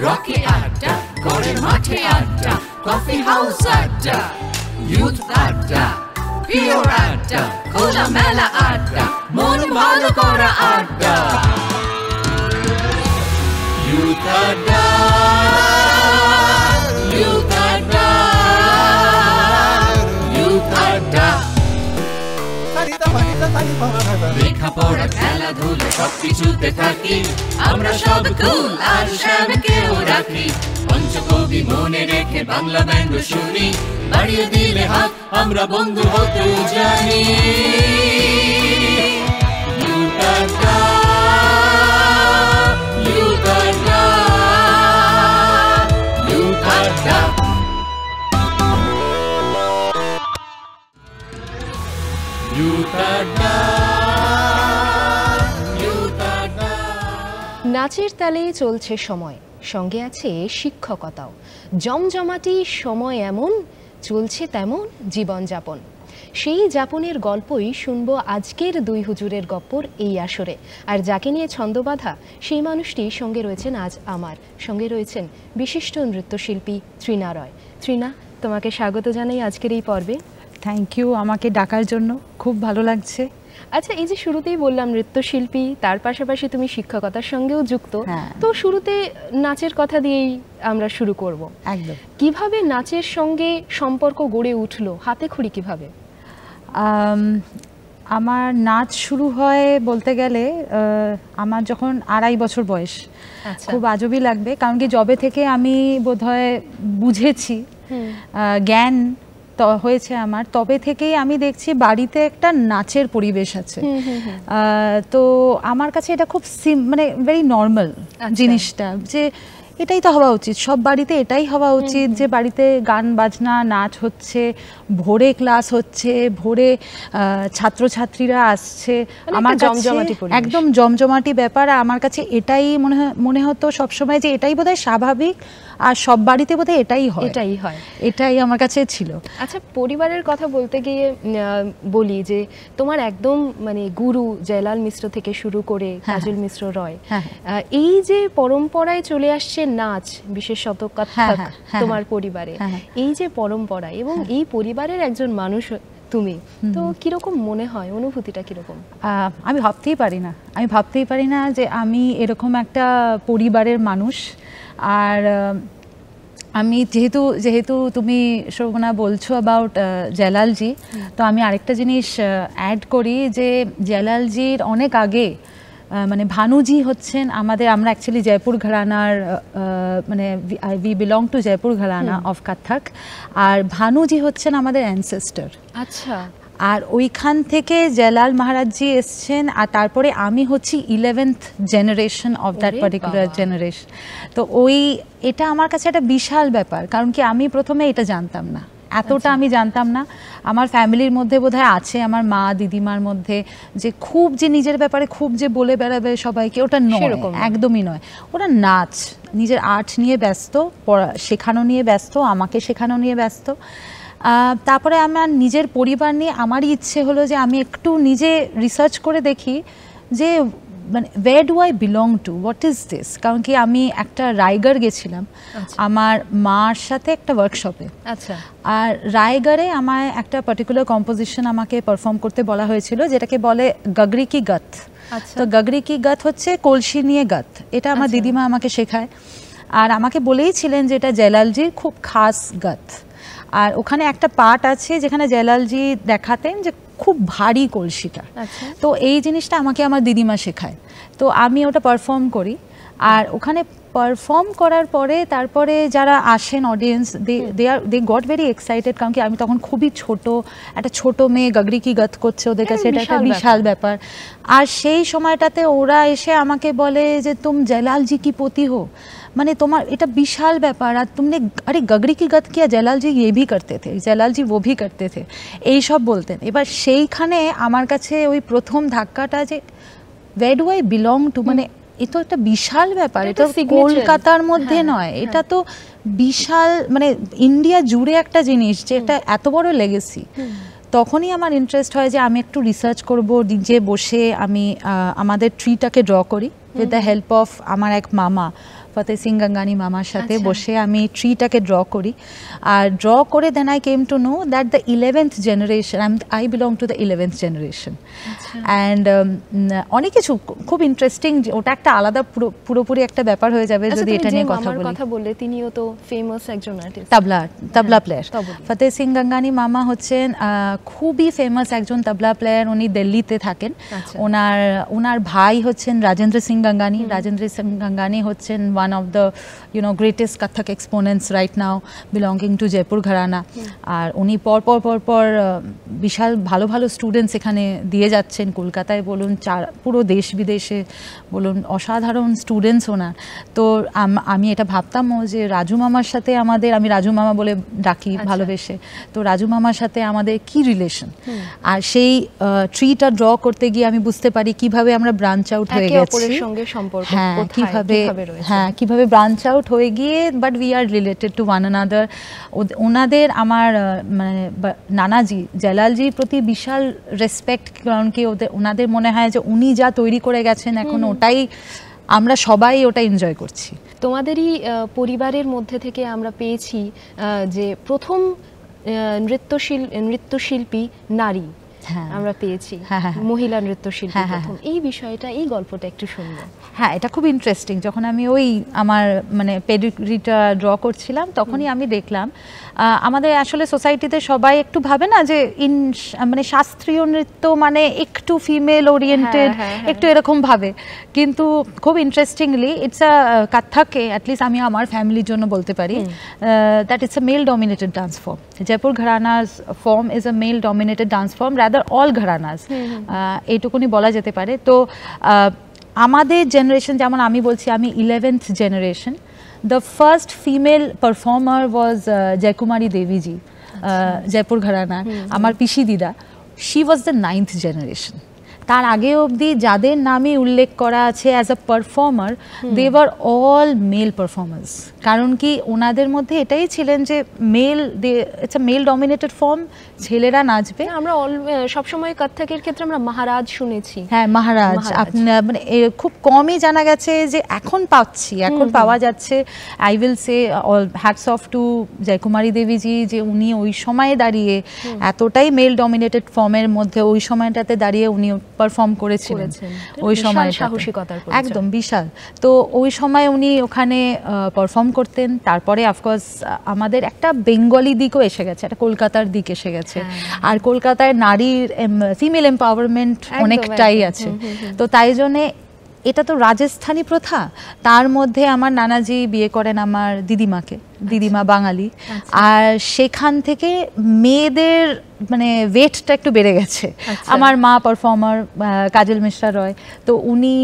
Rocky আড্ডা, করে মাঠে আড্ডা, কফি হাউস আড্ডা, ইউথ আড্ডা, পিওর আড্ডা, খোলা মেলা আড্ডা, মন ভালো করা আড্ডা। ইউথ আড্ডা, ইউথ আড্ডা, ইউথ আড্ডা। লেখাপড়া খেলাধুলা সবকিছুতে থাকি আমরা, সব কুল আর শ্যামকেও রাখি। পঞ্চকবি মনে রেখে বাংলা ব্যান্ড শুনি, বাড়িয়ে দিলে হাত আমরা বন্ধু হতে জানি। ইউথ আড্ডা, ইউথ আড্ডা, ইউথ আড্ডা। নাচের তালে চলছে সময়, সঙ্গে আছে শিক্ষকতাও। জমজমাটি সময় এমন, চলছে তেমন জীবনযাপন। সেই যাপনের গল্পই শুনবো আজকের দুই হুজুরের গপ্পর এই আসরে। আর যাকে নিয়ে ছন্দবাঁধা সেই মানুষটি সঙ্গে রয়েছেন আজ আমার সঙ্গে, রয়েছেন বিশিষ্ট নৃত্যশিল্পী তৃণা রয়। তৃণা, তোমাকে স্বাগত জানাই আজকের এই পর্বে। থ্যাংক ইউ আমাকে ডাকার জন্য, খুব ভালো লাগছে। আচ্ছা, এই যে শুরুতেই বললাম নৃত্যশিল্পী, তার পাশাপাশি তুমি শিক্ষকতার সঙ্গেও যুক্ত, তো শুরুতে নাচের কথা দিয়েই আমরা শুরু করব। একদম। কিভাবে নাচের সঙ্গে সম্পর্ক গড়ে উঠলো, হাতে খড়ি কিভাবে? আমার নাচ শুরু হয় বলতে গেলে আমার যখন 2.5 বছর বয়স। খুব আজবই লাগবে, কারণ কি জবে থেকে আমি বোধহয় বুঝেছি, জ্ঞান হয়েছে আমার, তবে থেকেই আমি দেখছি বাড়িতে একটা নাচের পরিবেশ আছে। তো আমার কাছে এটা খুব মানে ভেরি নর্মাল জিনিসটা, যে এটাই তো হওয়া উচিত, সব বাড়িতে এটাই হওয়া উচিত, যে বাড়িতে গান বাজনা নাচ হচ্ছে, ভোরে ক্লাস হচ্ছে, ভোরে ছাত্রছাত্রীরা আসছে, আমার কাছে একদম জমজমাটি ব্যাপার। আমার কাছে এটাই মনে হতো সবসময় যে এটাই বোধহয় স্বাভাবিক, আর সব বাড়িতে বোধহয় এটাই হয়, এটাই আমার কাছে ছিল। আচ্ছা, পরিবারের কথা বলতে গিয়ে বলি যে তোমার একদম মানে গুরু জয়লাল মিশ্র থেকে শুরু করে কাজল মিশ্র রয়, এই যে পরম্পরায় চলে আসছে নাচ, বিশেষত কত্থক তোমার পরিবারে, এই যে পরম্পরা এবং এই পরিবারের একজন মানুষ তুমি, তো কিরকম মনে হয়, অনুভূতিটা কিরকম? আমি ভাবতেই পারি না যে আমি এরকম একটা পরিবারের মানুষ। আর আমি যেহেতু তুমি শোভনা বলছো অ্যাবাউট জয়লালজি, তো আমি আরেকটা জিনিস অ্যাড করি যে জয়লালজির অনেক আগে মানে ভানুজি হচ্ছেন আমাদের, আমরা অ্যাকচুয়ালি জয়পুর ঘরানার, মানে we belong to Jaipur gharana of Kathak, আর ভানুজি হচ্ছেন আমাদের অ্যানসেস্টার। আচ্ছা। আর ওইখান থেকে জয়লাল মহারাজজি এসছেন, আর তারপরে আমি হচ্ছি 11th generation of that particular generation. তো এটা আমার কাছে একটা বিশাল ব্যাপার, কারণ কি আমি প্রথমে এটা জানতাম না, এতটা আমি জানতাম না। আমার ফ্যামিলির মধ্যে বোধহয় আছে, আমার মা দিদিমার মধ্যে, যে খুব যে নিজের ব্যাপারে খুব যে বলে বেড়াবে সবাইকে, ওটা নয়, একদমই নয়। ওরা নাচ, নিজের আর্ট নিয়ে ব্যস্ত, শেখানো নিয়ে ব্যস্ত, আমাকে শেখানো নিয়ে ব্যস্ত। তারপরে আমার নিজের পরিবার নিয়ে আমারই ইচ্ছে হলো যে আমি একটু নিজে রিসার্চ করে দেখি যে মানে where do I belong to, what is this? কারণ কি আমি একটা রায়গড় গেছিলাম আমার মার সাথে একটা ওয়ার্কশপে। আচ্ছা। আর রায়গড়ে আমায় একটা পার্টিকুলার কম্পোজিশন আমাকে পারফর্ম করতে বলা হয়েছিল, যেটাকে বলে গগরি কি গত। তো গগরি কি গত হচ্ছে কলসি নিয়ে গত, এটা আমার দিদিমা আমাকে শেখায়। আর আমাকে বলেইছিলেন যে এটা জয়লালজির খুব খাস গত। আর ওখানে একটা পার্ট আছে যেখানে জয়লালজি দেখাতেন যে খুব ভারী কলসিটা, তো এই জিনিসটা আমাকে আমার দিদিমা শেখায়। তো আমি ওটা পারফর্ম করি, আর ওখানে পারফর্ম করার পরে তারপরে যারা আসেন audience, they got very excited, কারণ কি আমি তখন খুবই একটা ছোট মেয়ে গগরি কি গত করছে, ওদের কাছে এটা একটা বিশাল ব্যাপার। আর সেই সময়টাতে ওরা এসে আমাকে বলে যে তুম জয়লালজি কি পোতি হো, মানে তোমার এটা বিশাল ব্যাপার, আর তুমনে আরে গগরি কি গত কিয়া, জয়লালজি ये भी करते थे, জয়লালজি वो भी करते थे, এই সব বলতেন। এবার সেইখানে আমার কাছে ওই প্রথম ধাক্কাটা যে where do I belong to, মানে এ তো একটা বিশাল ব্যাপার, এটা কলকাতার মধ্যে নয়, এটা তো বিশাল মানে ইন্ডিয়া জুড়ে একটা জিনিস, যে এটা এত বড় লেগেসি। তখনই আমার ইন্টারেস্ট হয় যে আমি একটু রিসার্চ করব, নিজে বসে আমি আমাদের ট্রিটাকে ড্র করি উইথ দ্য হেল্প অফ আমার এক মামা ফতেহ সিং গঙ্গানি মামার সাথে বসে আমি ট্রিটাকে ড্র করি, আর ড্র করে দেন I came to know that the 11th generation, I belong to the 11th generation. And অনেক কিছু খুব ইন্টারেস্টিং, ওটা একটা আলাদা পুরোপুরি একটা ব্যাপার হয়ে যাবে যদি এটা নিয়ে কথা বলে। তিনিও তো ফেমাস একজন আর্টিস্ট, তবলা প্লেয়ার। ফতেহ সিং গঙ্গানি মামা হচ্ছেন খুবই ফেমাস একজন তবলা প্লেয়ার, উনি দিল্লিতে থাকেন। ওনার ভাই হচ্ছেন রাজেন্দ্র সিং গঙ্গানি। রাজেন্দ্র সিং গঙ্গানি হচ্ছেন one of the greatest Kathak exponents right now, belonging to Jaipur gharana. আর উনি পরপর বিশাল ভালো ভালো স্টুডেন্টস এখানে দিয়ে যাচ্ছেন, কলকাতায় বলুন, পুরো দেশ বিদেশে বলুন, অসাধারণ স্টুডেন্টস ওনার। তো আমি এটা ভাবতামও যে রাজু মামার সাথে আমাদের, আমি রাজু মামা বলে ডাকি ভালোবেসে, তো রাজু মামার সাথে আমাদের কি রিলেশন। আর সেই ট্রিটা ড্র করতে গিয়ে আমি বুঝতে পারি কিভাবে আমরা ব্রাঞ্চ আউট হয়ে গেছি, কিভাবে ব্রাঞ্চ আউট হয়ে গিয়ে, but we are related to one another. ওনাদের আমার মানে নানাজি জালালজির প্রতি বিশাল রেসপেক্ট, কারণ কি ওনাদের মনে হয় যে উনি যা তৈরি করে গেছেন এখন ওটাই আমরা সবাই ওটা এনজয় করছি। তোমাদেরই পরিবারের মধ্যে থেকে আমরা পেয়েছি যে প্রথম নৃত্যশিল্পী নারী আমরা পেয়েছি, মহিলা নৃত্যশিল্পী প্রথম। এই বিষয়টা, এই গল্পটা একটু শুনবো। হ্যাঁ, এটা খুব ইন্টারেস্টিং। যখন আমি ওই আমার মানে পেডিগ্রিটা ড্র করছিলাম তখনই আমি দেখলাম আমাদের আসলে সোসাইটিতে সবাই একটু ভাবে না যে মানে শাস্ত্রীয় নৃত্য মানে একটু ফিমেল ওরিয়েন্টেড, একটু এরকম ভাবে, কিন্তু খুব ইন্টারেস্টিংলি ইটস আ কথকে, অ্যাটলিস্ট আমি আমার ফ্যামিলির জন্য বলতে পারি that it's a male dominated dance form. Jaipur gharanas form is a male dominated dance form, rather all gharanas, এইটুকুনি বলা যেতে পারে। তো আমাদের জেনারেশন, যেমন আমি বলছি আমি 11th generation, the first female performer was Jaikumari Devi ji, Jaipur Gharana, আমার পিসি দিদা, she was the 9th generation. তার আগে অবধি যাদের নামে উল্লেখ করা আছে as a performer, they were all male performers. কারণ কি ওনাদের মধ্যে এটাই ছিলেন যে male, it's a male dominated form, ছেলেরা নাচবে। আমরা সবসময় কথকের ক্ষেত্রে আমরা মহারাজ শুনেছি। হ্যাঁ, মহারাজ মানে খুব কমই জানা গেছে যে এখন পাওয়া যাচ্ছে। I will say all hats off to Jaikumari Deviji, যে উনি ওই সময়ে দাঁড়িয়ে এতটাই মেল ডমিনেটেড ফর্মের মধ্যে ওই সময়টাতে দাঁড়িয়ে উনি পারফর্ম করেছিলেন। ওই সময় সাহসিকতার একদম বিশাল। তো ওই সময় উনি ওখানে পারফর্ম করতেন। তারপরে অফকোর্স আমাদের একটা বেঙ্গলি দিকও এসে গেছে, একটা কলকাতার দিক এসে গেছে। আর কলকাতায় নারীর ফিমেল এম্পাওয়ারমেন্ট অনেকটাই আছে। তো তাই জন্যে এটা তো রাজস্থানী প্রথা, তার মধ্যে আমার নানাজি বিয়ে করেন আমার দিদিমাকে, দিদিমা বাঙালি, আর সেখান থেকে মেয়েদের মানে ওয়েটটা একটু বেড়ে গেছে। আমার মা পারফর্মার কাজল মিশ্রা রয়, তো উনি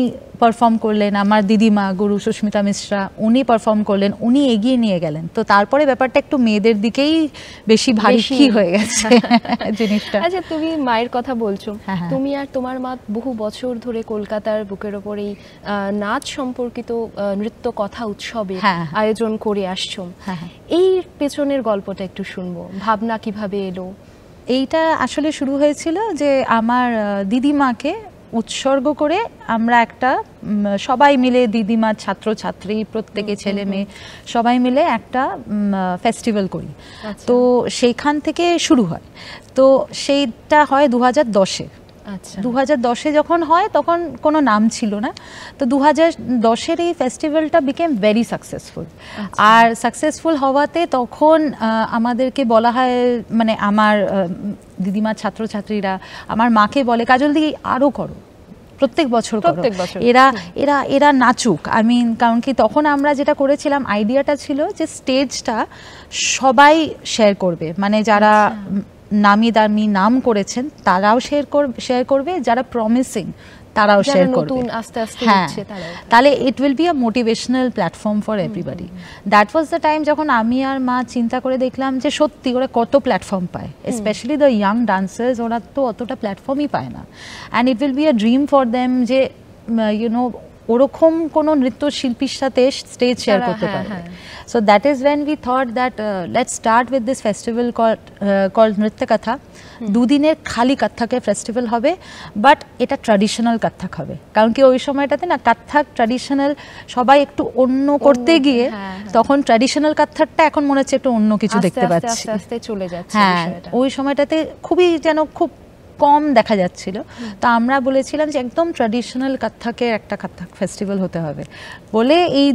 পারফর্ম করলেন, আমার দিদিমা গুরু সুস্মিতা মিশ্রা উনি পারফর্ম করলেন, উনি এগিয়ে নিয়ে গেলেন। তো তারপরে ব্যাপারটা একটু মেয়েদের দিকেই বেশি ভারী হয়ে গেছে জিনিসটা। আচ্ছা, তুমি মায়ের কথা বলছো, তুমি আর তোমার মা বহু বছর ধরে কলকাতার বুকের ওপর এই নাচ সম্পর্কিত নৃত্য কথা উৎসবে আয়োজন করে আসছো। এই পেছনের গল্পটা একটু শুনবো, ভাবনা কিভাবে এলো? এইটা আসলে শুরু হয়েছিল যে আমার দিদিমাকে উৎসর্গ করে আমরা একটা সবাই মিলে, দিদিমা ছাত্রছাত্রী প্রত্যেকে ছেলে মেয়ে সবাই মিলে একটা ফেস্টিভ্যাল করি। তো সেইখান থেকে শুরু হয়। তো সেইটা হয় 2010-এ। 2010-এ যখন হয় তখন কোনো নাম ছিল না। তো 2010-এর এই ফেস্টিভ্যালটা বিকেম ভেরি সাকসেসফুল। আর সাকসেসফুল হওয়াতে তখন আমাদেরকে বলা হয়, মানে আমার দিদিমার ছাত্রছাত্রীরা আমার মাকে বলে, কাজল দি আরও করো, প্রত্যেক বছর এরা নাচুক। কারণ কি তখন আমরা যেটা করেছিলাম, আইডিয়াটা ছিল যে স্টেজটা সবাই শেয়ার করবে, মানে যারা নামি দামি নাম করেছেন তারাও শেয়ার করবে, যারা প্রমিসিং তারাও শেয়ার করবে। হ্যাঁ, তাহলে it will be a motivational platform for everybody. That was the time যখন আমি আর মা চিন্তা করে দেখলাম যে সত্যি ওরা কত প্ল্যাটফর্ম পায়, স্পেশালি দ্য ইয়াং ডান্সার্স, ওরা তো অতটা প্ল্যাটফর্মই পায় না। And it will be a dream for them যে ইউনো ওরকম কোনো নৃত্যশিল্পীর সাথে স্টেজ শেয়ার করতে পারবে। So that is when we thought that let's start with this festival called Nritya Katha. দুদিনের খালি কত্থকের ফেস্টিভ্যাল হবে, বাট এটা ট্র্যাডিশনাল কত্থক হবে। কারণ কি ওই সময়টাতে না কত্থক ট্র্যাডিশনাল সবাই একটু অন্য করতে গিয়ে তখন ট্র্যাডিশনাল কত্থকটা এখন মনে হচ্ছে একটু অন্য কিছু দেখতে পাচ্ছি, আস্তে আস্তে চলে যাচ্ছে হ্যাঁ বিষয়টা। ওই সময়টাতে খুবই যেন খুব কম দেখা যাচ্ছিল। তো আমরা বলেছিলাম যে একদম ট্র্যাডিশনাল কত্থকের একটা কত্থক ফেস্টিভ্যাল হতে হবে বলে এই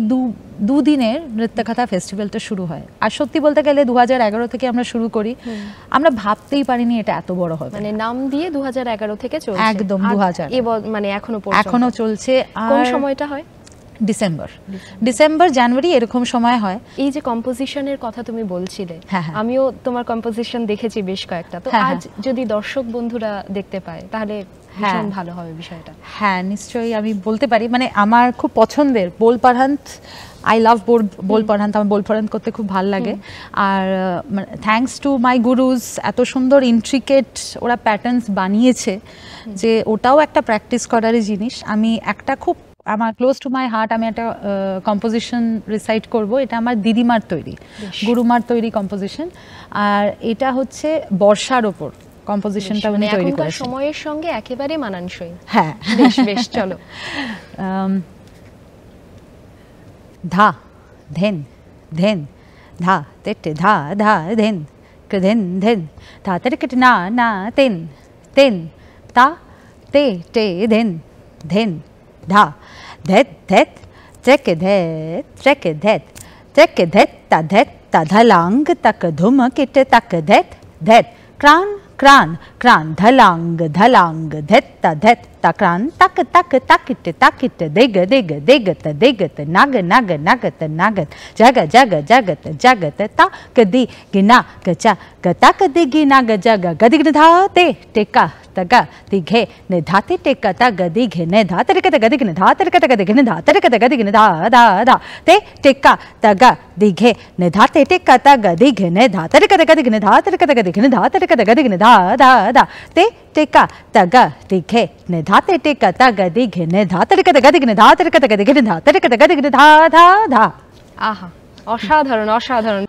দুদিনের নৃত্যকথা ফেস্টিভ্যালটা শুরু হয়। আর সত্যি বলতে গেলে 2011 থেকে আমরা শুরু করি, আমরা ভাবতেই পারিনি এটা এত বড় হবে। মানে নাম দিয়ে 2011 থেকে চলছে একদম 2000 মানে এখনো চলছে। কোন আর সময়টা হয়? ডিসেম্বর জানুয়ারি এরকম সময় হয়। এই যে কম্পোজিশনের কথা তুমি বলছিলে, হ্যাঁ। আমিও তোমার কম্পোজিশন দেখেছি বেশ কয়েকটা, তো হ্যাঁ, আজ যদি দর্শক বন্ধুরা দেখতে পায় তাহলে ভীষণ ভালো হবে বিষয়টা। হ্যাঁ নিশ্চয়ই আমি বলতে পারি, মানে আমার খুব পছন্দের বোল পারহান্ত, আই লাভ বোল পারহান্ত, আমার বোল পারহান্ত করতে খুব ভালো লাগে। আর থ্যাঙ্কস টু মাই গুরুজ, এত সুন্দর ইন্ট্রিকেট ওরা প্যাটার্নস বানিয়েছে যে ওটাও একটা প্র্যাকটিস করারই জিনিস। আমি একটা খুব আমার ক্লোজ টু মাই হার্ট, আমি একটা কম্পোজিশন রিসাইট করব, এটা আমার দিদিমার তৈরি, গুরুমার তৈরি কম্পোজিশন। আর এটা হচ্ছে বর্ষার ওপর কম্পোজিশনটা উনি তৈরি করেছেন, সময়ের সঙ্গে একেবারে মানানসই। হ্যাঁ বেশ বেশ চলো। ধা ধেন ধেন ধা তেটে ধা ধা ধেন ধেন ধেন ধা তেটে না না তেন তেন তা তে টে ধেন ধেন ধা ধেত ধেত ত্রেকে ধেত ত্রেকে ধেত ত্রেকে ধেত তা ধলাঙ্গ তক ধুম কিটে তক ধেত ধেত ক্রান ক্রান ক্রান ধলাঙ্গ ধলাঙ্গ ধেত তা ক্রান তক তক তাকিটে তাকিটে দেগ দেগ দেগত দেগত নাগ নাগ নাগত নাগত জগ জগ জগত জগত তা কদি গিনা গচা গতা কদি গিনা গজগ গদিগ্ন धा ते टेका तग दिघे ने धाते टेका तग दिघे ने धाते टेका तग दिघे ने धाते टेका तग दिघे ने धाते टेका तग दिघे ने धा धा धा ते टेका तग दिघे ने धाते टेका तग दिघे ने धाते टेका तग दिघे ने धाते टेका तग दिघे ने धाते टेका तग दिघे ने धा धा धा ते टेका तग दिघे ने धाते टेका तग दिघे ने धाते टेका तग दिघे ने धाते टेका तग दिघे ने धाते टेका तग दिघे ने धा धा धा। আহা, অসাধারণ অসাধারণ।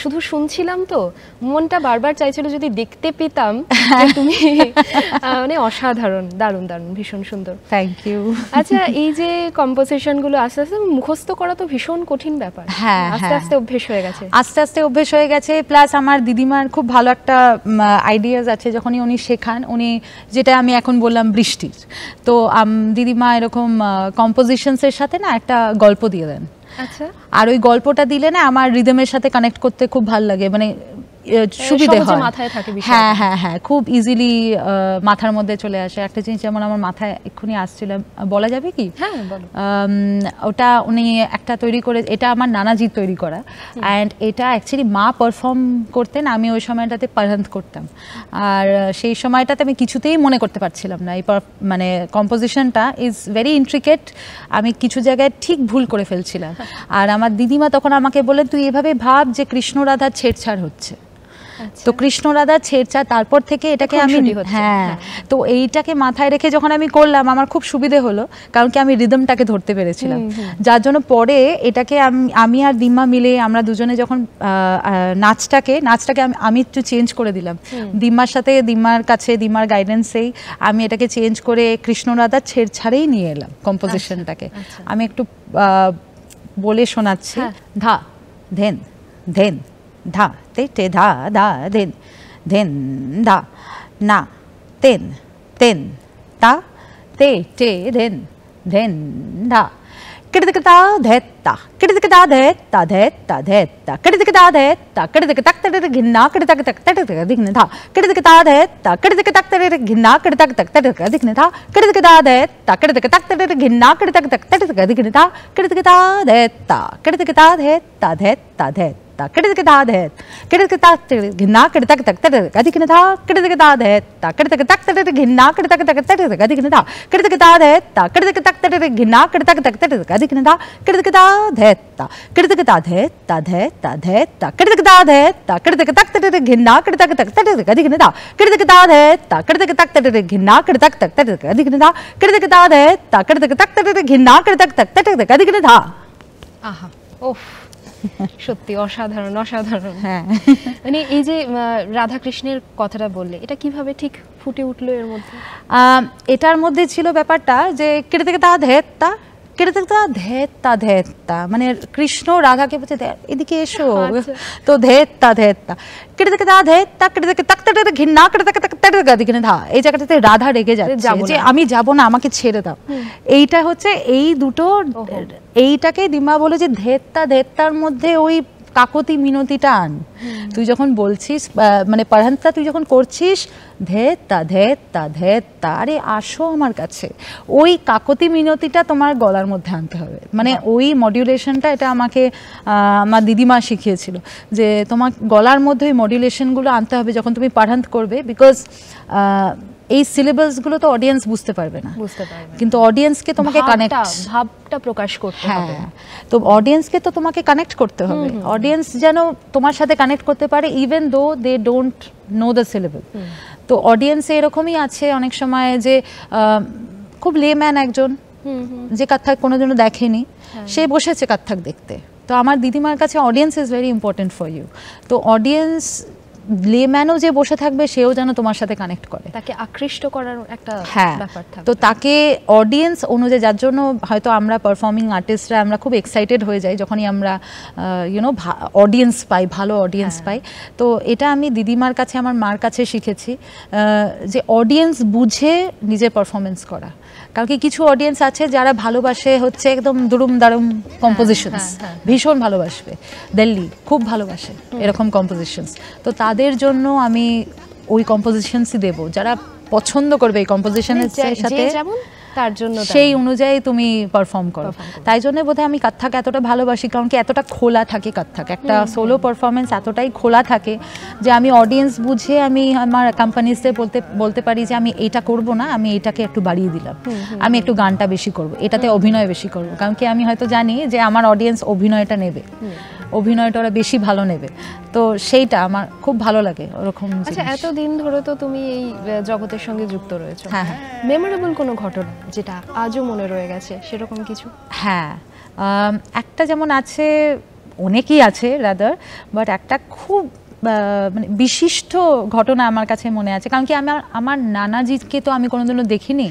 শুধু শুনছিলাম তো মনটা বারবার চাইছিল যদি দেখতে পেতাম যে তুমি মানে অসাধারণ, দারুণ দারুণ, ভীষণ সুন্দর। Thank you. আচ্ছা, এই যে কম্পোজিশন গুলো আস্তে আস্তে মুখস্থ করা তো ভীষণ কঠিন ব্যাপার, হ্যাঁ আস্তে আস্তে অভ্যেস হয়ে গেছে। আস্তে আস্তে অভ্যেস হয়ে গেছে, প্লাস আমার দিদিমার খুব ভালো একটা আইডিয়াস আছে যখনই উনি শেখান, উনি যেটা আমি এখন বললাম বৃষ্টির, তো দিদিমা এরকম কম্পোজিশনসের সাথে না একটা গল্প দিয়ে দেন। আচ্ছা, আর ওই গল্পটা দিলে না আমার রিদমের সাথে কানেক্ট করতে খুব ভালো লাগে, মানে সুবিধে হয়, মাথায় থাকে বিষয়টা। হ্যাঁ হ্যাঁ হ্যাঁ, খুব ইজিলি মাথার মধ্যে চলে আসে। একটা জিনিস যেমন আমার মাথায় এক্ষুনি আসছিল, বলা যাবে কি? হ্যাঁ বলো। ওটা উনি একটা তৈরি করে, এটা আমার নানাজি তৈরি করা, অ্যান্ড এটা অ্যাকচুয়ালি মা পারফর্ম করতেন, আমি ওই সময়টাতে পারহান্ত করতাম। আর সেই সময়টাতে আমি কিছুতেই মনে করতে পারছিলাম না, এই মানে কম্পোজিশনটা ইজ ভেরি ইন্ট্রিকেট, আমি কিছু জায়গায় ঠিক ভুল করে ফেলছিলাম। আর আমার দিদিমা তখন আমাকে বললেন, তুই এভাবে ভাব যে কৃষ্ণ রাধার ছেড়ছাড় হচ্ছে, তো কৃষ্ণ রাধা ছেড়ছাড়, তারপর থেকে এটাকে আমি হ্যাঁ, তো এইটাকে মাথায় রেখে যখন আমি করলাম আমার খুব সুবিধে হলো, কারণ কি আমি রিদমটাকে ধরতে পেরেছিলাম, যার জন্য পরে এটাকে আমি আর দিম্মা মিলে আমরা দুজনে যখন নাচটাকে আমি একটু চেঞ্জ করে দিলাম, দিম্মার সাথে, দিম্মার কাছে, দিম্মার গাইডেন্সেই আমি এটাকে চেঞ্জ করে কৃষ্ণ রাধা ছেড়ছাড়েই নিয়ে এলাম কম্পোজিশনটাকে। আমি একটু বলে শোনাচ্ছি। ধা ধেন ধেন ধা ते टे धा धा धेन धेन धा ना तेन तेन ता ते टे धेन धेन धा किड़दकता धेत्ता किड़दकता धेत्ता धेत्ता धेत्ता किड़दकता धेत्ता किड़दक तक तक घिन्ना किड़दक तक तक दिखने था किड़दकता धेत्ता किड़दक तक तक घिन्ना किड़दक तक तक दिखने था किड़दकता धेत्ता किड़दक तक तक घिन्ना किड़दक तक तक दिखने था किड़दकता धेत्ता किड़दकता धेत्ता धेत्ता धेत्ता किड़दकता धेत किड़दकता घिन्ना किड़दक तक तक दिखने था किड़दकता धेत्ता किड़दक तक तक घिन्ना किड़दक तक तक दिखने था किड़दकता धेत्ता किड़दक तक तक घिन्ना किड़दक तक तक दिखने था किड़दकता धेत्ता किड़दकता धेत्ता धेत्ता धेत्ता किड़दकता धेत्ता किड़दक तक तक घिन्ना किड़दक तक तक दिखने था किड़दकता धेत्ता किड़दक तक तक घिन्ना किड़दक तक तक दिखने था किड़दकता धेत्ता किड़दक तक तक घिन्ना किड़दक तक तक दिखने था। আহা, ওফ, সত্যি অসাধারণ অসাধারণ। হ্যাঁ, মানে এই যে রাধাকৃষ্ণের কথাটা বললে, এটা কিভাবে ঠিক ফুটে উঠলো এর মধ্যে? এটার মধ্যে ছিল ব্যাপারটা যে কেটে থেকে ধেত্তা, মানে কৃষ্ণ রাধাকে বলছে এদিকে এসো, তো ধেত্তা কেটে থেকে ঘৃণা এই জায়গাটাতে রাধা রেগে যাচ্ছে যে আমি যাব না, আমাকে ছেড়ে দাও। এইটা হচ্ছে এই দুটো, এইটাকে দিমা বলে যে ধেত্তার মধ্যে ওই কাকতি মিনতিটা আন। তুই যখন বলছিস মানে পড়ান্তা তুই যখন করছিস ধেত্তা আরে আসো আমার কাছে, ওই কাকতি মিনতিটা তোমার গলার মধ্যে আনতে হবে, মানে ওই মডিউলেশনটা। এটা আমাকে আমার দিদিমা শিখিয়েছিল যে তোমার গলার মধ্যে ওই মডিউলেশনগুলো আনতে হবে যখন তুমি পড়ান্ত করবে, বিকজ এই সিলেবাসগুলো তো অডিয়েন্স বুঝতে পারবে না, কিন্তু অডিয়েন্সকে তোমাকে ভাবটা প্রকাশ করতে হবে। তো অডিয়েন্সকে তো তোমাকে কানেক্ট করতে হবে, অডিয়েন্স যেন তোমার সাথে কানেক্ট করতে পারে even though they don't know the syllable. তো অডিয়েন্স এরকমই আছে অনেক সময় যে খুব লেম্যান একজন যে কত্থক কোনোদিন দেখেনি, সে বসেছে কত্থক দেখতে। তো আমার দিদিমার কাছে audience is very important for you. তো অডিয়েন্স লেম্যানও যে বসে থাকবে সেও যেন তোমার সাথে কানেক্ট করে, তাকে আকৃষ্ট করার একটা ব্যাপার থাকে। তো তাকে অডিয়েন্স অনুযায়ী, যার জন্য হয়তো আমরা পারফর্মিং আর্টিস্টরা আমরা খুব এক্সাইটেড হয়ে যাই যখনই আমরা অডিয়েন্স পাই, ভালো অডিয়েন্স পাই। তো এটা আমি দিদিমার কাছে, আমার মার কাছে শিখেছি যে অডিয়েন্স বুঝে নিজের পারফরমেন্স করা। কারণ কি কিছু অডিয়েন্স আছে যারা ভালোবাসে হচ্ছে একদম দুরুম দারুম কম্পোজিশনস, ভীষণ ভালোবাসবে, দিল্লি খুব ভালোবাসে এরকম কম্পোজিশনস। তো তাদের জন্য আমি ওই কম্পোজিশনসই দেব যারা পছন্দ করবে এই কম্পোজিশনের সাথে, তার জন্য সেই অনুযায়ী তুমি পারফর্ম করো। তাই জন্য বোধহয় আমি কত্থক এতটা ভালোবাসি, কারণ কি এতটা খোলা থাকে কত্থক, একটা সোলো পারফরমেন্স এতটাই খোলা থাকে যে আমি অডিয়েন্স বুঝে আমি আমার কোম্পানিতে বলতে পারি যে আমি এটা করব না, আমি এটাকে একটু বাড়িয়ে দিলাম, আমি একটু গানটা বেশি করব, এটাতে অভিনয় বেশি করব। কারণ কি আমি হয়তো জানি যে আমার অডিয়েন্স অভিনয়টা নেবে, অভিনয়টা ওরা বেশি ভালো নেবে। তো সেইটা আমার খুব ভালো লাগে ওরকম। আচ্ছা, এতদিন ধরে তো তুমি এই জগতের সঙ্গে যুক্ত রয়েছো, মেমোরেবল কোনো ঘটনা যেটা আজও মনে রয়ে গেছে সেরকম কিছু? হ্যাঁ, একটা যেমন আছে, অনেকই আছে রাদার, বাট একটা খুব মানে বিশিষ্ট ঘটনা আমার কাছে মনে আছে। কারণ কি আমার নানাজিকে তো আমি কোনোদিনও দেখিনি,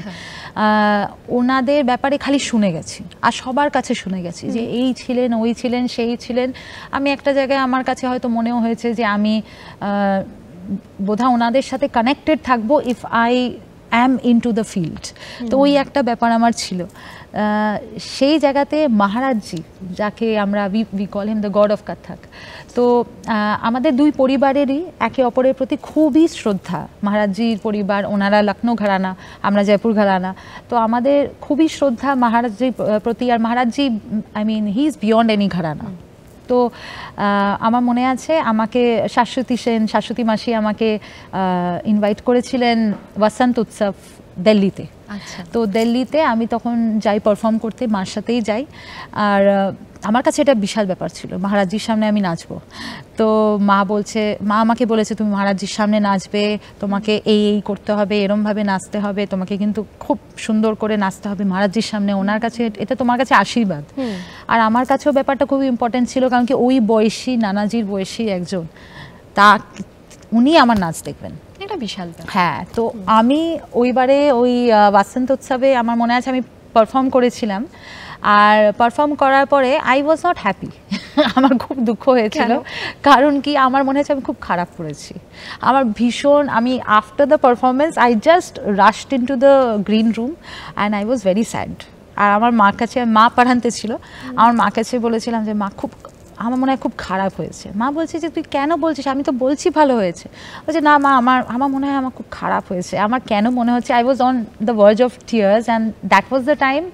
ওনাদের ব্যাপারে খালি শুনে গেছি আর সবার কাছে শুনে গেছি যে এই ছিলেন, ওই ছিলেন, সেই ছিলেন। আমি একটা জায়গায় আমার কাছে হয়তো মনেও হয়েছে যে আমি বোধহয় ওনাদের সাথে কানেক্টেড থাকবো if I am into the field. তো ওই একটা ব্যাপার আমার ছিল। সেই জায়গাতে মহারাজজি, যাকে আমরা we call him the god of Kathak, তো আমাদের দুই পরিবারেরই একে অপরের প্রতি খুবই শ্রদ্ধা। মহারাজজির পরিবার, ওনারা লখনৌ ঘরানা, আমরা জয়পুর ঘরানা, তো আমাদের খুবই শ্রদ্ধা মহারাজজির প্রতি। আর Maharajji, I mean he is beyond any gharana. তো আমার মনে আছে আমাকে শাশ্বতী মাসি আমাকে ইনভাইট করেছিলেন বসন্ত উৎসব দিল্লিতে। তো দিল্লিতে আমি তখন যাই পারফর্ম করতে, মার সাথেই যাই। আর আমার কাছে এটা বিশাল ব্যাপার ছিল, মহারাজজির সামনে আমি নাচবো। তো মা আমাকে বলেছে তুমি মহারাজজির সামনে নাচবে, তোমাকে এই করতে হবে, এরমভাবে নাচতে হবে, তোমাকে কিন্তু খুব সুন্দর করে নাচতে হবে মহারাজজির সামনে, ওনার কাছে এটা তোমার কাছে আশীর্বাদ। আর আমার কাছেও ব্যাপারটা খুব ইম্পর্টেন্ট ছিল, কারণ কি ওই বয়সী, নানাজির বয়সী একজন, উনি আমার নাচ দেখবেন, এটা বিশাল। হ্যাঁ, তো আমি ওইবারে ওই বসন্ত উৎসবে আমার মনে আছে আমি পারফর্ম করেছিলাম। আর পারফর্ম করার পরে আই ওয়াজ নট হ্যাপি, আমার খুব দুঃখ হয়েছিল। কারণ কি আমার মনে হচ্ছে আমি খুব খারাপ করেছি। আমার ভীষণ, আমি after the performance I just rushed into the green room and I was very sad. আর আমার মার কাছে, মা পড়ান্তে ছিল, আমার মার কাছে বলেছিলাম যে মা আমার মনে হয় খুব খারাপ হয়েছে। মা বলছে যে তুই কেন বলছিস, আমি তো বলছি ভালো হয়েছে। বলছে না মা, আমার মনে হয় আমার খুব খারাপ হয়েছে। আমার কেন মনে হচ্ছে, I was on the verge of tears and that was the time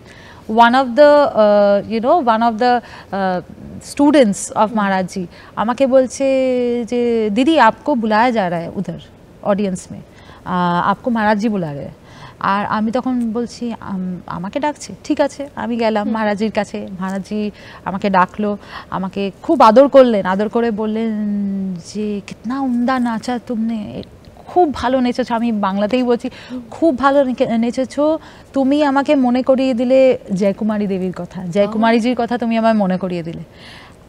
one of the students of Maharaj ji আমাকে বলছে যে दीदी आपको बुलाया जा रहा है उधर ऑडियंस में, आपको महाराज जी बुला रहे हैं। আর আমি তখন বলছি আমাকে ডাকছে, ঠিক আছে আমি গেলাম মহারাজজির কাছে। মহারাজজি আমাকে ডাকলো, আমাকে খুব আদর করলেন, আদর করে বললেন যে কিতনা উমদা নাচা তুমনে, খুব ভালো নেচেছো। আমি বাংলাতেই বলছি, খুব ভালো নেচেছো। তুমি আমাকে মনে করিয়ে দিলে জয়কুমারী দেবীর কথা, জয়কুমারীজির কথা তুমি আমায় মনে করিয়ে দিলে।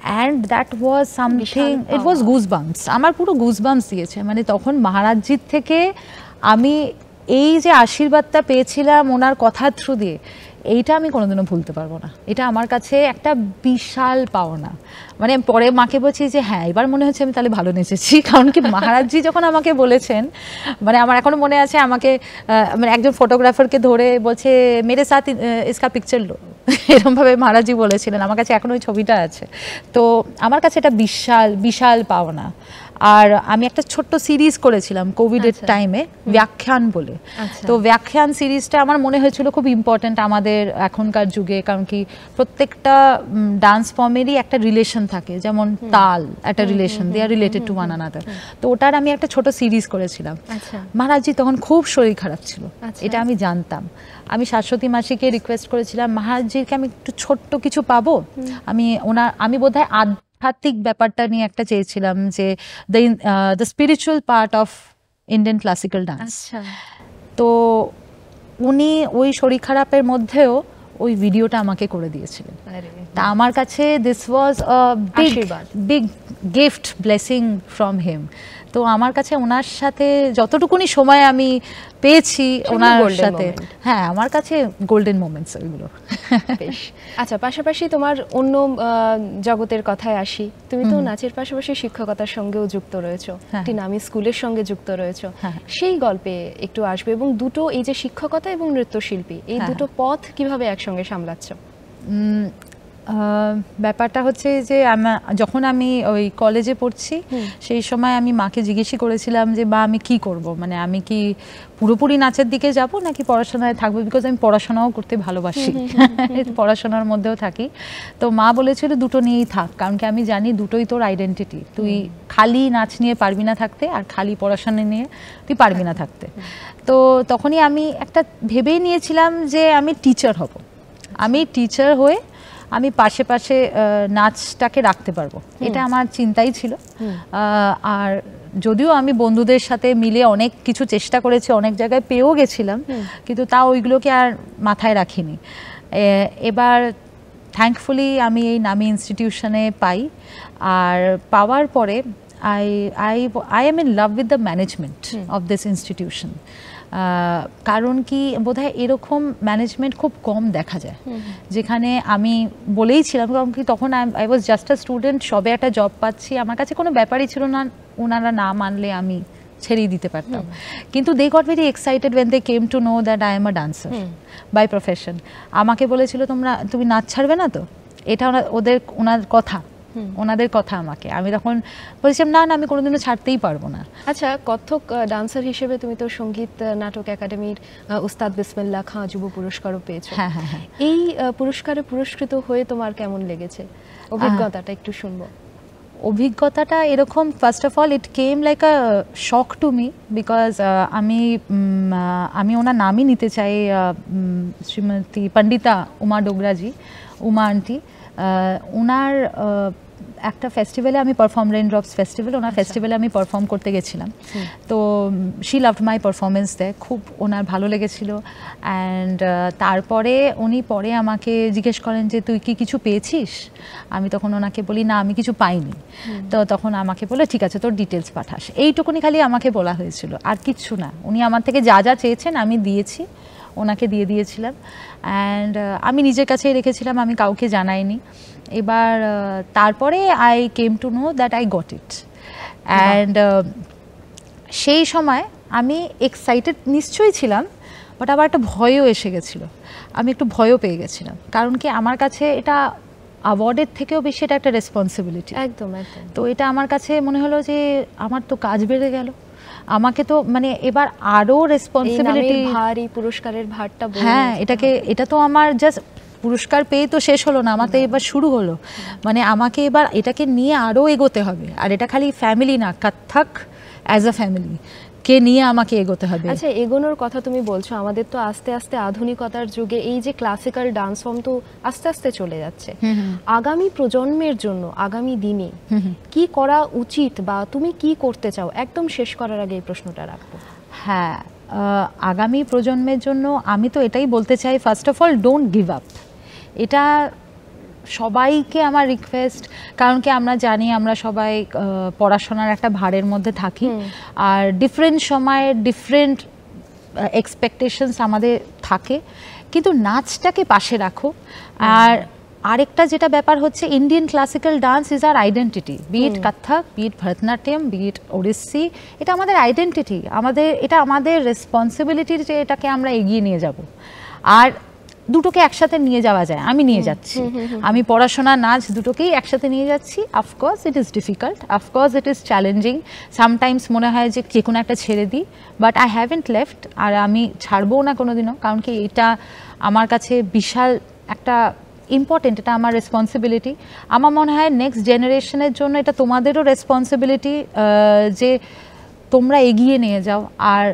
And that was something, it was goosebumps, আমার পুরো গুজবাম্পস দিয়েছে। মানে তখন মহারাজজির থেকে আমি এই যে আশীর্বাদটা পেয়েছিলাম ওনার কথার থ্রু দিয়ে, এইটা আমি কোনোদিনও ভুলতে পারবো না। এটা আমার কাছে একটা বিশাল পাওনা। মানে পরে মাকে বলছি যে হ্যাঁ এবার মনে হচ্ছে আমি তাহলে ভালো নেচেছি, কারণ কি মহারাজজি যখন আমাকে বলেছেন, মানে আমার এখনো মনে আছে, আমাকে মানে একজন ফটোগ্রাফারকে ধরে বলছে মেরে সাথ ইসকা পিকচার লো, এরকমভাবে মহারাজজি বলেছিলেন। আমার কাছে এখনো ওই ছবিটা আছে। তো আমার কাছে এটা বিশাল বিশাল পাওনা। আর আমি একটা ছোট্ট সিরিজ করেছিলাম কোভিডের টাইমে, ব্যাখ্যান বলে। তো ব্যাখ্যান সিরিজটা আমার মনে হয়েছিল খুব ইম্পর্ট্যান্ট আমাদের এখনকার যুগে, কারণ কি প্রত্যেকটা ডান্স ফর্মেরই একটা রিলেশন থাকে, যেমন তাল একটা relation, they are related to one another. তো ওটার আমি একটা ছোট সিরিজ করেছিলাম। মহারাজজি তখন খুব শরীর খারাপ ছিল, এটা আমি জানতাম। আমি শাশ্বতী মাসিকে রিকোয়েস্ট করেছিলাম মহারাজজিকে আমি একটু ছোট্ট কিছু পাবো। আমি বোধহয় আধ্যাত্মিক ব্যাপারটা নিয়ে একটা চেয়েছিলাম, যে the spiritual part of Indian classical dance. তো উনি ওই শরীর খারাপের মধ্যেও ওই ভিডিওটা আমাকে করে দিয়েছিলেন। তা আমার কাছে this was a big gift, blessing from him. তো আমার কাছে ওনার সাথে যতটুকুনি সময় আমি পেয়েছি ওনার সাথে, হ্যাঁ আমার কাছে গোল্ডেন মোমেন্টস ওইগুলো। আচ্ছা, পাশাপাশি তোমার অন্য জগতের কথায় আসি। তুমি তো নাচের পাশাপাশি শিক্ষকতার সঙ্গেও যুক্ত রয়েছো, একটি নামী স্কুলের সঙ্গে যুক্ত রয়েছো। সেই গল্পে একটু আসবে, এবং দুটো, এই যে শিক্ষকতা এবং নৃত্যশিল্পী, এই দুটো পথ কিভাবে একসঙ্গে সামলাচ্ছ? ব্যাপারটা হচ্ছে যে যখন আমি ওই কলেজে পড়ছি সেই সময় আমি মাকে জিজ্ঞেস করেছিলাম যে মা আমি কি করব, মানে আমি কি পুরোপুরি নাচের দিকে যাব নাকি পড়াশোনায় থাকবো, বিকজ আমি পড়াশোনাও করতে ভালোবাসি, পড়াশোনার মধ্যেও থাকি। তো মা বলেছিল দুটো নিয়েই থাক, কারণ কি আমি জানি দুটোই তোর আইডেন্টিটি, তুই খালি নাচ নিয়ে পারবি না থাকতে, আর খালি পড়াশোনা নিয়ে তুই পারবি না থাকতে। তো তখনই আমি একটা ভেবেই নিয়েছিলাম যে আমি টিচার হব, আমি টিচার হয়ে আমি পাশে পাশে নাচটাকে রাখতে পারবো, এটা আমার চিন্তাই ছিল। আর যদিও আমি বন্ধুদের সাথে মিলে অনেক কিছু চেষ্টা করেছি, অনেক জায়গায় পেয়েও গেছিলাম, কিন্তু তা ওইগুলোকে আর মাথায় রাখিনি। এবার থ্যাঙ্কফুলি আমি এই নামী ইনস্টিটিউশনে পাই, আর পাওয়ার পরে I am in love with the management of this institution. কারণ কি বোধহয় এরকম ম্যানেজমেন্ট খুব কম দেখা যায়, যেখানে আমি বলেইছিলাম, কারণ কি তখন I was just a student, সবে একটা জব পাচ্ছি, আমার কাছে কোনো ব্যাপারই ছিল না, ওনারা না মানলে আমি ছেড়েই দিতে পারতাম। কিন্তু they got very excited when they came to know that I am a dancer by profession. আমাকে বলেছিল তুমি নাচ ছাড়বে না তো, এটা ওনাদের কথা আমাকে, আমি তখন বলেছিলাম না আমি কোনোদিনও ছাড়তেই পারবো না। আচ্ছা, কত্থক ডান্সার হিসেবে তুমি তো সঙ্গীত নাটক একাডেমির উস্তাদ বিসমিল্লাহ খাঁ যুব পুরস্কারও পেয়েছো। হ্যাঁ। এই পুরস্কারে পুরস্কৃত হয়ে তোমার কেমন লেগেছে, অভিজ্ঞতাটা একটু শুনবো। অভিজ্ঞতাটা এরকম, first of all it came like a shock to me, because আমি ওনার নামই নিতে চাই, শ্রীমতী পণ্ডিতা উমা ডোগরাজি, উমা আন্টি। ওনার একটা ফেস্টিভ্যালে আমি রেইনড্রপস ফেস্টিভ্যাল, ওনার ফেস্টিভ্যালে আমি পারফর্ম করতে গেছিলাম। তো শি লাভড মাই পারফরমেন্স দেয়, খুব ওনার ভালো লেগেছিল। অ্যান্ড তারপরে উনি পরে আমাকে জিজ্ঞেস করেন যে তুই কি কিছু পেয়েছিস, আমি তখন ওনাকে বলি না আমি কিছু পাইনি। তো তখন আমাকে বলে ঠিক আছে তোর ডিটেলস পাঠাস, এইটুকুনি খালি আমাকে বলা হয়েছিল, আর কিচ্ছু না। উনি আমার থেকে যা যা চেয়েছেন আমি দিয়েছি, ওনাকে দিয়ে দিয়েছিলাম। অ্যান্ড আমি নিজের কাছেই রেখেছিলাম, আমি কাউকে জানাইনি। এবার তারপরে I came to know that I got it. And সেই সময় আমি এক্সাইটেড নিশ্চয়ই ছিলাম, বাট আবার একটা ভয়ও এসে গেছিলো, আমি একটু ভয়ও পেয়ে গেছিলাম, কারণ কি আমার কাছে এটা অ্যাওয়ার্ডের থেকেও বেশি এটা একটা রেসপন্সিবিলিটি। একদম। তো এটা আমার কাছে মনে হলো যে আমার তো কাজ বেড়ে গেল, আমাকে তো মানে এবার আরো রেসপন্সিবিলিটি, ভারী পুরস্কারের ভারটা। হ্যাঁ, এটা তো আমার জাস্ট পুরস্কার পেয়ে তো শেষ হলো না, আমার তো এবার শুরু হলো, মানে আমাকে এবার এটাকে নিয়ে আরো এগোতে হবে। আর এটা খালি ফ্যামিলি না, কত্থক অ্যাজ আ ফ্যামিলি কে নিয়ে আমাকে এগোতে হবে। আচ্ছা, এগোনোর কথা তুমি বলছো, আমাদের তো আস্তে আস্তে আধুনিকতার যুগে এই যে ক্লাসিক্যাল ডান্স ফর্ম তো আস্তে আস্তে চলে যাচ্ছে। আগামী প্রজন্মের জন্য আগামী দিনে কি করা উচিত, বা তুমি কি করতে চাও, একদম শেষ করার আগে এই প্রশ্নটা রাখবো। হ্যাঁ, আগামী প্রজন্মের জন্য আমি তো এটাই বলতে চাই, first of all don't give up. এটা সবাইকে আমার রিকোয়েস্ট, কারণ কি আমরা জানি আমরা সবাই পড়াশোনার একটা ভারের মধ্যে থাকি, আর ডিফারেন্ট সময়ে ডিফারেন্ট এক্সপেকটেশনস আমাদের থাকে, কিন্তু নাচটাকে পাশে রাখো। আর আরেকটা যেটা ব্যাপার হচ্ছে, Indian classical dance is our identity, be it Kathak, be it Bharatanatyam, be it Odissi, এটা আমাদের আইডেন্টিটি, এটা আমাদের রেসপন্সিবিলিটি যে এটাকে আমরা এগিয়ে নিয়ে যাব। আর দুটোকে একসাথে নিয়ে যাওয়া যায়, আমি নিয়ে যাচ্ছি, আমি পড়াশোনা নাচ দুটোকেই একসাথে নিয়ে যাচ্ছি। Of course it is difficult, of course it is challenging, sometimes মনে হয় যে কোনো একটা ছেড়ে দিই, বাট আই হ্যাভেন্ট লেফট, আর আমি ছাড়বও না কোনোদিনও, কারণ কি এটা আমার কাছে বিশাল একটা ইম্পর্টেন্ট, এটা আমার রেসপন্সিবিলিটি। আমার মনে হয় নেক্সট জেনারেশনের জন্য এটা তোমাদেরও রেসপন্সিবিলিটি যে তোমরা এগিয়ে নিয়ে যাও আর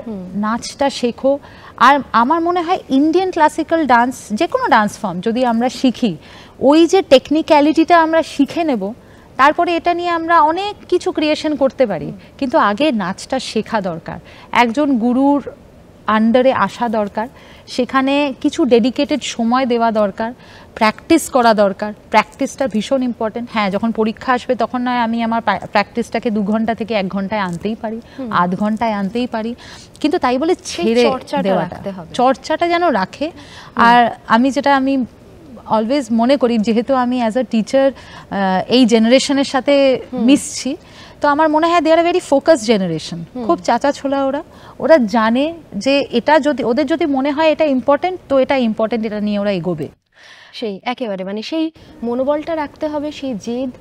নাচটা শেখো। আর আমার মনে হয় ইন্ডিয়ান ক্লাসিক্যাল ডান্স, যে কোনো ডান্স ফর্ম যদি আমরা শিখি, ওই যে টেকনিক্যালিটিটা আমরা শিখে নেব, তারপরে এটা নিয়ে আমরা অনেক কিছু ক্রিয়েশন করতে পারি, কিন্তু আগে নাচটা শেখা দরকার, একজন গুরুর আন্ডারে আসা দরকার, সেখানে কিছু ডেডিকেটেড সময় দেওয়া দরকার, প্র্যাকটিস করা দরকার, প্র্যাকটিসটা ভীষণ ইম্পর্টেন্ট। হ্যাঁ, যখন পরীক্ষা আসবে তখন নয় আমি আমার প্র্যাকটিসটাকে 2 ঘন্টা থেকে 1 ঘন্টায় আনতেই পারি, আধ ঘন্টায় আনতেই পারি, কিন্তু তাই বলে ছেড়ে দেওয়াটা, চর্চাটা যেন রাখে। আর আমি অলওয়েজ মনে করি, যেহেতু আমি অ্যাজ আ টিচার এই জেনারেশনের সাথে মিশছি, তো আমার মনে হয় দে আর ভেরি ফোকাস জেনারেশন, খুব চাচা ছোলা, ওরা জানে যে এটা যদি ওদের যদি মনে হয় এটা ইম্পর্টেন্ট, তো এটা ইম্পর্টেন্ট, এটা নিয়ে ওরা এগোবে। সেই একেবারে মানে সেই মনোবলটা রাখতে হবে, সেই জেদ,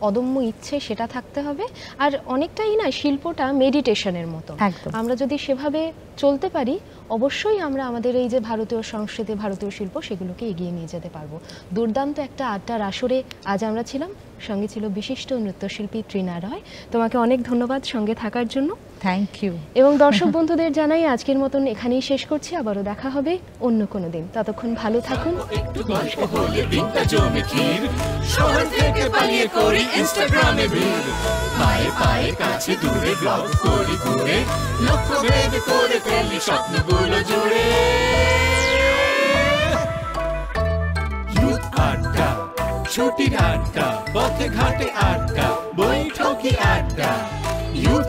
অদম্য ইচ্ছে সেটা থাকতে হবে। আর অনেকটাই না শিল্পটা মেডিটেশনের মতো, আমরা যদি সেভাবে চলতে পারি, অবশ্যই আমরা আমাদের এই যে ভারতীয় সংস্কৃতি, ভারতীয় শিল্প, সেগুলোকে এগিয়ে নিয়ে যেতে পারবো। দুর্দান্ত একটা আড্ডার আসরে আজ আমরা ছিলাম, সঙ্গে ছিল বিশিষ্ট নৃত্যশিল্পী তৃণা রয়। তোমাকে অনেক ধন্যবাদ সঙ্গে থাকার জন্য। Thank you. এবং দর্শক বন্ধুদের জানাই আজকের মতন এখানেই শেষ করছি, আবারও দেখা হবে অন্য কোনো দিন, ততক্ষণ ভালো থাকুন। শহর থেকে পালিয়ে করি ইনস্টাগ্রামে ভিড়, পায়ে পায়ে কাছে দূরে ব্লগ করি ঘুরে, লক্ষ্য ভেদ করে ফেলি স্বপ্নগুলো জুড়ে। ইউথ আড্ডা, ছুটির আড্ডা, পথে ঘাটে আড্ডা, বৈঠকি আড্ডা, ইউথ